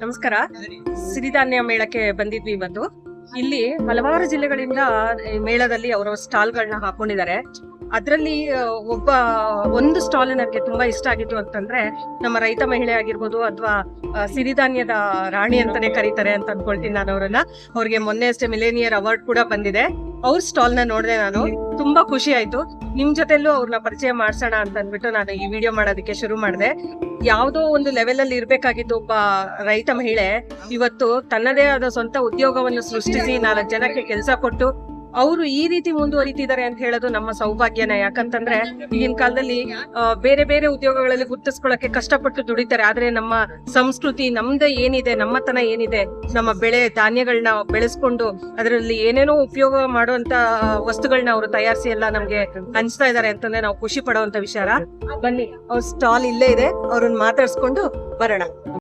ನಮಸ್ಕಾರ. ಸಿರಿಧಾನ್ಯ ಮೇಳಕ್ಕೆ ಬಂದಿದ್ವಿ ಇವತ್ತು. ಇಲ್ಲಿ ಹಲವಾರು ಜಿಲ್ಲೆಗಳಿಂದ ಈ ಮೇಳದಲ್ಲಿ ಅವರ ಸ್ಟಾಲ್ಗಳನ್ನ ಹಾಕೊಂಡಿದ್ದಾರೆ. ಅದರಲ್ಲಿ ಒಂದು ಸ್ಟಾಲ್ ನನಗೆ ತುಂಬಾ ಇಷ್ಟ ಆಗಿತ್ತು ಅಂತಂದ್ರೆ, ನಮ್ಮ ರೈತ ಮಹಿಳೆ ಆಗಿರ್ಬೋದು ಅಥವಾ ಸಿರಿಧಾನ್ಯದ ರಾಣಿ ಅಂತಾನೆ ಕರೀತಾರೆ ಅಂತ ಅನ್ಕೊಳ್ತೀನಿ ನಾನು ಅವರನ್ನ. ಅವ್ರಿಗೆ ಮೊನ್ನೆ ಅಷ್ಟೇ ಮಿಲೇನಿಯರ್ ಅವಾರ್ಡ್ ಕೂಡ ಬಂದಿದೆ. ಅವ್ರ ಸ್ಟಾಲ್ ನ ನೋಡಿದೆ, ನಾನು ತುಂಬಾ ಖುಷಿ ಆಯ್ತು. ನಿಮ್ ಜೊತೆಲ್ಲೂ ಅವ್ರನ್ನ ಪರಿಚಯ ಮಾಡ್ಸೋಣ ಅಂತ ಅಂದ್ಬಿಟ್ಟು ನಾನು ಈ ವಿಡಿಯೋ ಮಾಡೋದಕ್ಕೆ ಶುರು ಮಾಡಿದೆ. ಯಾವುದೋ ಒಂದು ಲೆವೆಲ್ ಅಲ್ಲಿ ಇರ್ಬೇಕಾಗಿದ್ದು ಒಬ್ಬ ರೈತ ಮಹಿಳೆ ಇವತ್ತು ತನ್ನದೇ ಆದ ಸ್ವಂತ ಉದ್ಯೋಗವನ್ನು ಸೃಷ್ಟಿಸಿ 4 ಜನಕ್ಕೆ ಕೆಲಸ ಕೊಟ್ಟು ಅವರು ಈ ರೀತಿ ಮುಂದುವರಿತಿದ್ದಾರೆ ಅಂತ ಹೇಳೋದು ನಮ್ಮ ಸೌಭಾಗ್ಯನೇ. ಯಾಕಂತಂದ್ರೆ ಈಗಿನ ಕಾಲದಲ್ಲಿ ಬೇರೆ ಬೇರೆ ಉದ್ಯೋಗಗಳಲ್ಲಿ ಗುರ್ತಿಸ್ಕೊಳ್ಳಕ್ಕೆ ಕಷ್ಟಪಟ್ಟು ದುಡಿತಾರೆ. ಆದ್ರೆ ನಮ್ಮ ಸಂಸ್ಕೃತಿ, ನಮ್ದು ಏನಿದೆ, ನಮ್ಮತನ ಏನಿದೆ, ನಮ್ಮ ಬೆಳೆ ಧಾನ್ಯಗಳನ್ನ ಬೆಳೆಸ್ಕೊಂಡು ಅದರಲ್ಲಿ ಏನೇನೋ ಉಪಯೋಗ ಮಾಡುವಂತ ವಸ್ತುಗಳನ್ನ ಅವರು ತಯಾರಿಸಿ ಎಲ್ಲ ನಮ್ಗೆ ಹಂಚ್ತಾ ಇದಾರೆ ಅಂತಂದ್ರೆ ನಾವು ಖುಷಿ ಪಡುವಂತ ವಿಚಾರ. ಬನ್ನಿ, ಅವ್ರ ಸ್ಟಾಲ್ ಇಲ್ಲೇ ಇದೆ, ಅವ್ರನ್ನ ಮಾತಾಡ್ಸ್ಕೊಂಡು ಬರೋಣ.